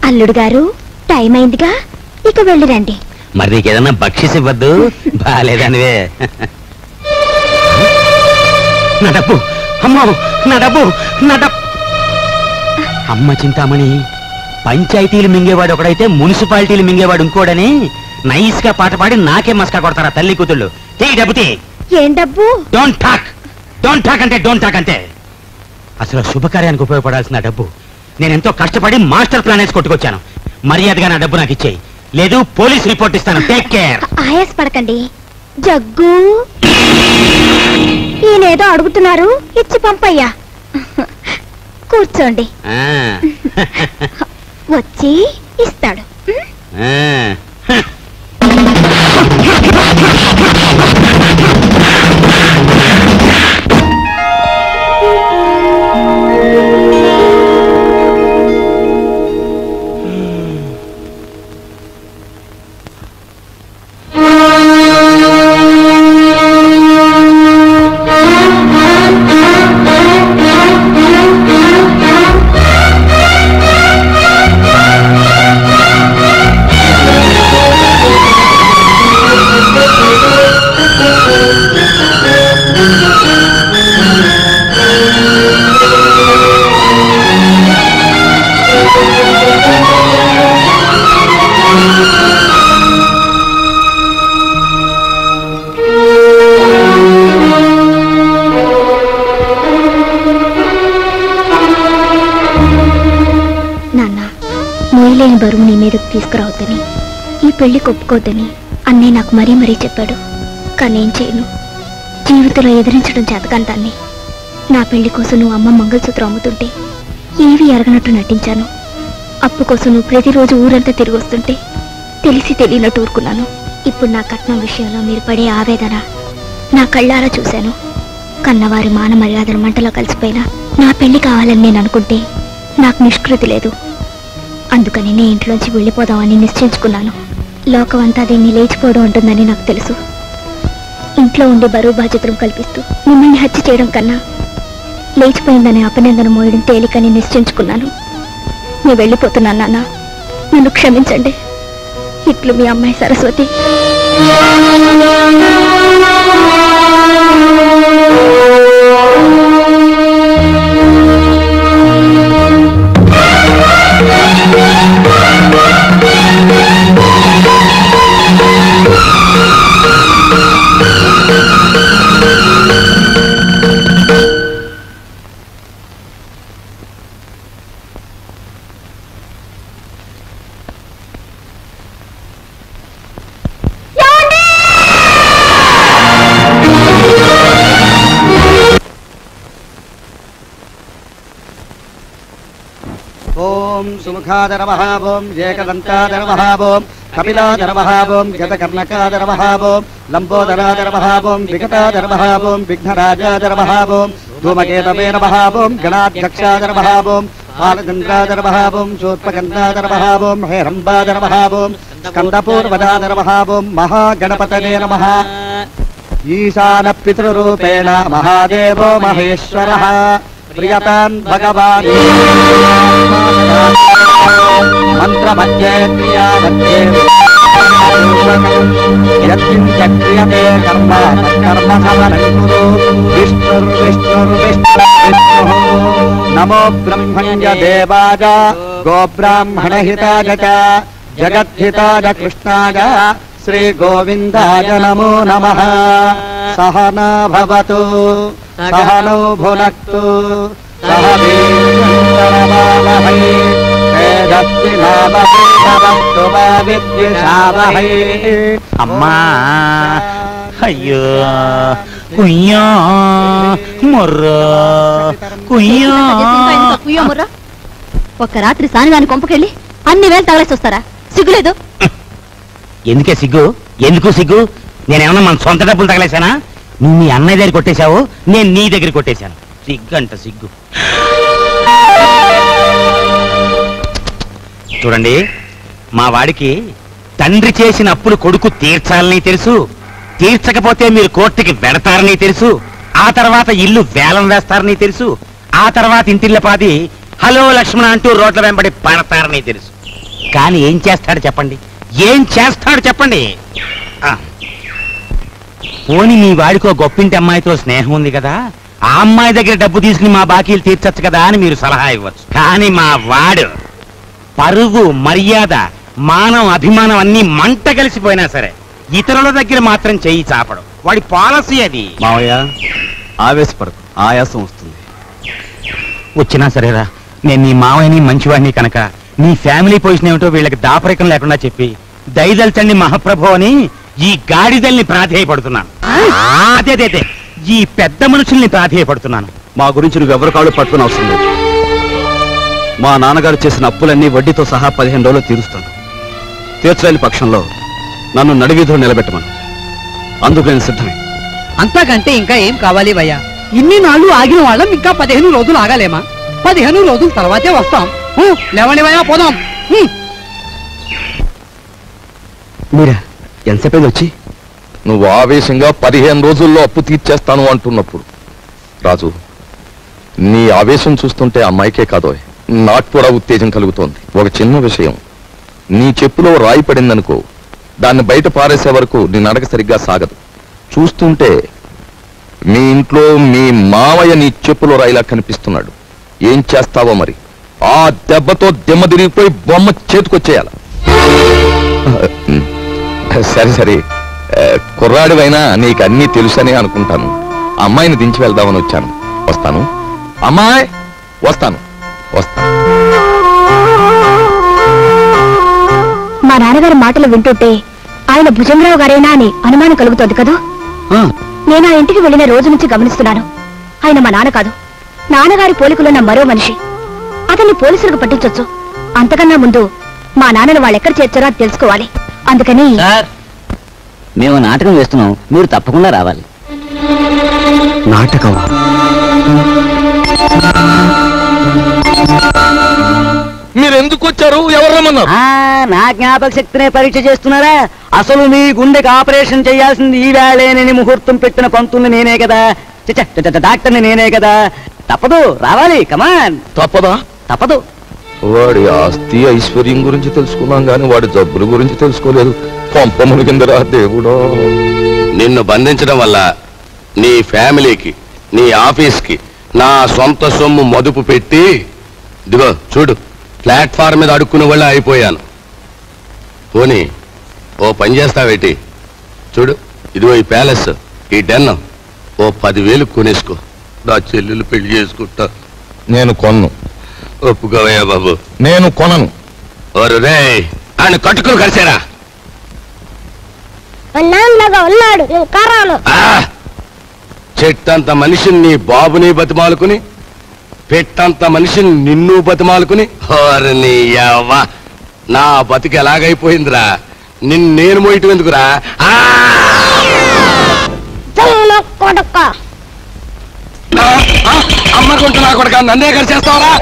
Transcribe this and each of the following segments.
అల్లుడు గారు టైం అయిందిగా, ఇక వెళ్ళిరండి. మరి నీకేదన్నా బక్షిస్ ఇవ్వద్దు, బాలేదనివే. నా డబ్బు, అమ్మో నా డబ్బు, నా డబ్బు. అమ్మ చింతామణి, పంచాయతీలు మింగేవాడు ఒకడైతే మున్సిపాలిటీలు మింగేవాడు ఇంకోడని నైస్ గా పాట పాడి నాకే మస్కా కొడతారా తల్లి కూతుళ్ళు. తీ డబ్బు తీ. ఏం డబ్బు? డోంట్ టాక్ అంటే డోంట్ టాక్ అంతే. అసలు శుభకార్యానికి ఉపయోగపడాల్సిన డబ్బు నేనెంతో కష్టపడి మాస్టర్ ప్లాన్ వేసి కొట్టుకొచ్చాను. మర్యాదగా నా డబ్బు నాకు ఇచ్చేయి, లేదు పోలీస్ రిపోర్ట్ ఇస్తాను. Take care. ఆయాస పడకండి. జగ్గు, ఈయనేదో అడుగుతున్నారు, ఇచ్చి పంపయ్యా. కూర్చోండి. వచ్చి ఇస్తాడు. బరువు నీ మీదకు తీసుకురావద్దని, ఈ పెళ్లి ఒప్పుకోవద్దని అన్నయ్య నాకు మరీ మరీ చెప్పాడు. కానీ ఏం చేయను, జీవితంలో ఎదిరించడం చేతకాని దాన్ని. నా పెళ్లి కోసం నువ్వు అమ్మ మంగళసూత్రం అమ్ముతుంటే ఏవి ఎరగనట్టు నటించాను. అప్పు కోసం నువ్వు ప్రతిరోజు ఊరంతా తిరిగి వస్తుంటే తెలిసి తెలియనట్టు ఊరుకున్నాను. ఇప్పుడు నా కట్నం విషయంలో మీరు పడే ఆవేదన నా కళ్ళారా చూశాను. కన్నవారి మాన మర్యాదల మంటలో కలిసిపోయినా నా పెళ్లి కావాలని నేను అనుకుంటే నాకు నిష్కృతి లేదు. అందుకని నీ ఇంట్లోంచి వెళ్ళిపోదామని నిశ్చయించుకున్నాను. లోకమంతా దీన్ని లేచిపోవడం ఉంటుందని నాకు తెలుసు. ఇంట్లో ఉండే బరువు బాధ్యతలు కల్పిస్తూ మిమ్మల్ని హత్య చేయడం కన్నా లేచిపోయిందని అపనిందన మోయడం తేలికని నిశ్చయించుకున్నాను. నేను వెళ్ళిపోతున్నాను నాన్న, నన్ను క్షమించండి. ఇట్లు మీ అమ్మాయి సరస్వతి. ఓం సుముఖాదరవః ఓం ఏకదంతాదరవః ఓం కపిలాదరవః ఓం గతకర్ణకాదరవః ఓం లంబోదరాదరవః ఓం వికటాదరవః ఓం విఘ్నరాజాదరవః ఓం ధూమకేతవే నమః ఓం గణాధ్యక్షాదరవః ఓం బాలచంద్రాదరవః ఓం శూర్పగంధాదరవః ఓం హేరంబాదరవః ఓం స్కందపూర్వదాదరవః ఓం మహాగణపతయే నమః. ఈశాన పితృరూపేణ మహాదేవో మహేశ్వరః ప్రియతాన్ భగవాన్ మంత్రమధ్యే క్రియామధ్యే యత్కించక్రియతే కర్మ తత్కర్మ సమరం కురు. విష్ణుర్విష్ణుర్విష్ణుర్విష్ణుః నమో బ్రహ్మణ్య దేవాయ గోబ్రాహ్మణహితాయ చ జగద్ధితాయ కృష్ణాయ శ్రీ గోవిందాయ నమో నమః. సహనా భవతు సహనౌ భునక్తు సహ వీర్యంకరవావహై తేజస్వినావధీతమస్తు మా విద్విషావహై. అమ్మా అయ్యో కుయ్యా మొర్రో కుయ్యా. ఒక్క రాత్రి సానిదాని కొంపకెళ్ళి అన్ని వేలు తగలేసి వస్తారా? సిగ్గులేదు? ఎందుకే సిగ్గు? ఎందుకు సిగ్గు? నేనేమన్నా మన సొంత డబ్బులు తగలేశానా? నువ్వు మీ అన్నయ్య దగ్గర కొట్టేశావు, నేను నీ దగ్గర కొట్టేశాను. సిగ్గు అంట సిగ్గు. చూడండి, మా వాడికి తండ్రి చేసిన అప్పులు కొడుకు తీర్చాలని తెలుసు. తీర్చకపోతే మీరు కోర్టుకి వెడతారని తెలుసు. ఆ తర్వాత ఇల్లు వేలం వేస్తారని తెలుసు. ఆ తర్వాత ఇంటిల్లపాది హలో లక్ష్మణ అంటూ రోడ్ల వెంబడి పడతారని తెలుసు. కానీ ఏం చేస్తాడు చెప్పండి, ఏం చేస్తాడు చెప్పండి? పోనీ మీ వాడికో గొప్పింటి అమ్మాయితో స్నేహం ఉంది కదా, ఆ అమ్మాయి దగ్గర డబ్బు తీసుకుని మా బాకీలు తీర్చచ్చు కదా అని మీరు సలహా ఇవ్వచ్చు. కానీ మా వాడు పరుగు, మర్యాద, మానం, అభిమానం అన్నీ మంట కలిసిపోయినా సరే ఇతరుల దగ్గర మాత్రం చెయ్యి చాపడం వాడి పాలసీ. అది మావయ్య ఆవేశపడకు, ఆయాసం వస్తుంది. వచ్చినా సరేరా, నేను నీ మావయ్యని మంచివాడిని కనుక నీ ఫ్యామిలీ పొజిషన్ ఏమిటో వీళ్ళకి దాపరికం లేకుండా చెప్పి దయదల్చండి మహాప్రభు అని ఈ గాడిదల్ని ప్రాధేయపడుతున్నాను. అదే ఈ పెద్ద మనుషుల్ని ప్రాధేయపడుతున్నాను. మా గురించి నువ్వెవరు కాళ్ళు పట్టుకుని అవసరం లేదు. మా నాన్నగారు చేసిన అప్పులన్నీ వడ్డీతో సహా 15 రోజులు తీరుస్తాను. తీర్చలేని పక్షంలో నన్ను నడివీధిలో నిలబెట్టమను. అందుకు నేను సిద్ధమే. అంతకంటే ఇంకా ఏం కావాలి భయ్యా? ఇన్ని నాళ్ళు ఆగిన వాళ్ళం ఇంకా 15 రోజులు ఆగలేమా? 15 రోజుల తర్వాతే వస్తాం. లేవండి భయ్యా, పోదాం. మీరా ఎంతసేపు వచ్చి? నువ్వు ఆవేశంగా 15 రోజుల్లో అప్పు తీర్చేస్తాను అంటున్నప్పుడు రాజు, నీ ఆవేశం చూస్తుంటే అమ్మాయికే కాదో నాకు కూడా ఉత్తేజం కలుగుతోంది. ఒక చిన్న విషయం, నీ చెప్పులో రాయి పడిందనుకో, దాన్ని బయట పారేసే వరకు నీ నడక సరిగ్గా సాగదు. చూస్తుంటే మీ ఇంట్లో మీ మావయ్య నీ చెప్పులో రాయిలా కనిపిస్తున్నాడు. ఏం చేస్తావో మరి? ఆ దెబ్బతో దిమ్మ తిరిగిపోయి బొమ్మ చేతికొచ్చేయాల. సరే కుర్రాడివైనా నీకు అన్నీ తెలుసని అనుకుంటాను. అమ్మాయిని దించి వెళ్దామని వచ్చాను. వస్తాను అమ్మాయి, వస్తాను. మా నాన్నగారి మాటలు వింటుంటే ఆయన భుజంగరావు గారేనా అని అనుమానం కలుగుతోంది కదా. నేను ఆ ఇంటికి వెళ్ళిన రోజు నుంచి గమనిస్తున్నాను. ఆయన మా నాన్న కాదు, నాన్నగారి పోలికలున్న మరో మనిషి. అతన్ని పోలీసులకు పట్టించొచ్చు. అంతకన్నా ముందు మా నాన్నను వాళ్ళెక్కడ చేర్చారో అది తెలుసుకోవాలి. అందుకని మేము నాటకం వేస్తున్నాం, మీరు తప్పకుండా రావాలి. నాటకమా? మీరెందుకు వచ్చారు? ఎవరు రమ్మన్నారు? నా జ్ఞాపక శక్తినే పరీక్ష చేస్తున్నారా? అసలు మీ గుండెకి ఆపరేషన్ చేయాల్సింది ఈ వేళేనని ముహూర్తం పెట్టిన పంతుల్ని నేనే కదా, డాక్టర్ని నేనే కదా. తప్పదు, రావాలి. కమాన్. తప్పదా? తప్పదు. వాడి ఆస్తి ఐశ్వర్యం గురించి తెలుసుకున్నాం గాని వాడి జబ్బుల గురించి తెలుసుకోలేదు. కొంపములు కిందరా దేవుడో. నిన్ను బంధించడం వల్ల నీ ఫ్యామిలీకి, నీ ఆఫీస్కి నా సొంత సొమ్ము మదుపు పెట్టి ఇదిగో చూడు, ప్లాట్ఫామ్ మీద అడుక్కునే వాళ్ళ అయిపోయాను. పోనీ ఓ పని చేస్తావేటి? చూడు, ఇదిగో ఈ ప్యాలెస్, ఈ డెన్ ఓ 10,000 కొనేసుకో. నా చెల్లెలు పెళ్లి చేసుకుంటా. నేను కొన్ను. ఒప్పుకోవయ్యా బాబు. నేను కొనను. ఓరు రే, ఆయన కట్టుకుని కలిసారా? చెట్టంత మనిషిని నీ బాబుని బతిమాలుకుని, పెట్టంత మనిషిని నిన్ను బతిమాలుకుని, ఓరని యవ్వ, నా బతికి ఎలాగైపోయిందిరా. నేను మోయటం ఎందుకురా? అమ్మకుంటున్నా కొడుక, నన్నే కలిసేస్తావరా?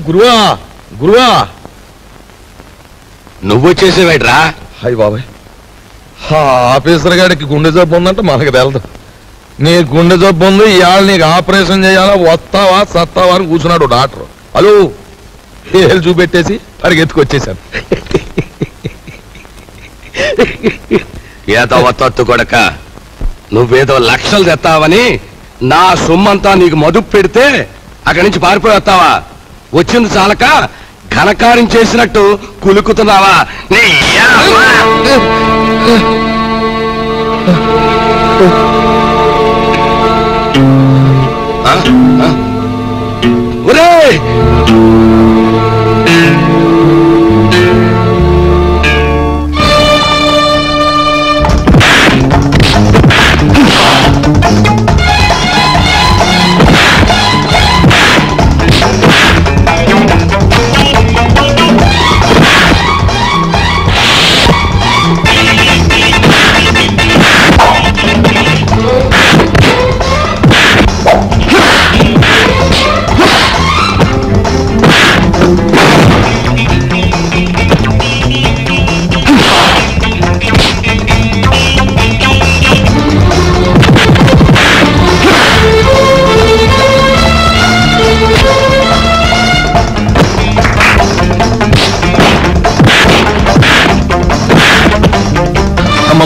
గురువా, గురువా, నువ్వు వచ్చేసేవేట్రా? హాయ్ బాబాయ్, ఆఫీసర్ గారికి గుండె జబ్బు ఉందంటే మనకు తెలదు. నీ గుండె జబ్బు ఉంది, ఇవాళ నీకు ఆపరేషన్ చేయాలా, వస్తావా సత్తావా అని కూర్చున్నాడు డాక్టర్. హలో ఏళ్ళు చూపెట్టేసి పరిగెత్తుకొచ్చేసాను. ఏదో వత్తొత్తు కొడక, నువ్వేదో లక్షలు తెస్తావని నా సొమ్మంతా నీకు మదుపు పెడితే అక్కడి నుంచి పారిపోయి వస్తావా? వచ్చింది చాలక ఘనకార్యం చేసినట్టు కులుకుతున్నావా? ఒరేయ్,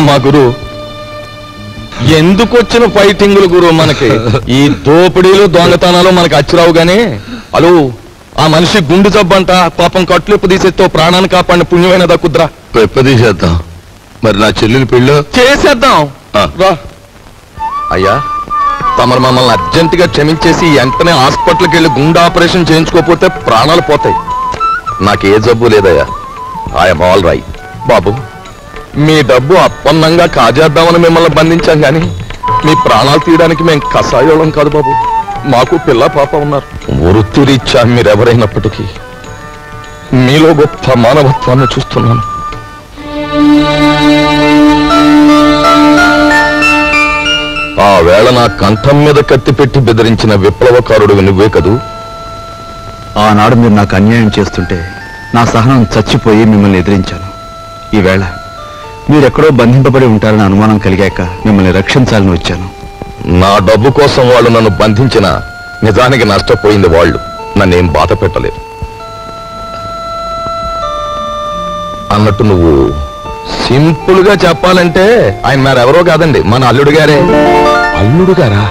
మా గురు ఎందుకు వచ్చిన ఫైటింగులు గురు మనకి ఈ దోపిడీలు దొంగతనాలు మనకి అచ్చిరావు గానీ అలో ఆ మనిషి గుండు జబ్బంట పాపం కట్లెప్పు తీసేస్తే ప్రాణాన్ని కాపాడిన పుణ్యమైన దక్కుద్రా తీసేద్దాం మరి నా చెల్లెలి పెళ్ళి చేసేద్దాం రా అయ్యా తమరు మమ్మల్ని అర్జెంటుగా క్షమించేసి వెంటనే హాస్పిటల్కి వెళ్ళి గుండె ఆపరేషన్ చేయించుకోకపోతే ప్రాణాలు పోతాయి నాకే జబ్బు లేదయ్యా ఐఎమ్ ఆల్ రైట్ బాబు మీ డబ్బు అప్పన్నంగా కాజేద్దామని మిమ్మల్ని బంధించాం గాని మీ ప్రాణాలు తీయడానికి మేము కషాయోళం కాదు బాబు మాకు పిల్ల పాప ఉన్నారు వృత్తిరీత్యా మీరెవరైనప్పటికీ మీలో గొప్ప మానవత్వాన్ని చూస్తున్నాను ఆ వేళ నా కంఠం మీద కత్తి పెట్టి బెదిరించిన విప్లవకారుడు నువ్వే కదూ ఆనాడు మీరు నాకు అన్యాయం చేస్తుంటే నా సహనం చచ్చిపోయి మిమ్మల్ని ఎదిరించాను ఈవేళ మీరెక్కడో బంధింపబడి ఉంటారని అనుమానం కలిగాక మిమ్మల్ని రక్షించాలని వచ్చాను నా డబ్బు కోసం వాళ్ళు నన్ను బంధించిన నిజానికి నష్టపోయింది వాళ్ళు నన్నేం బాధ పెట్టలేదు అన్నట్టు నువ్వు సింపుల్ గా చెప్పాలంటే ఆయన మరెవరో కాదండి మన అల్లుడు గారే అల్లుడు గారా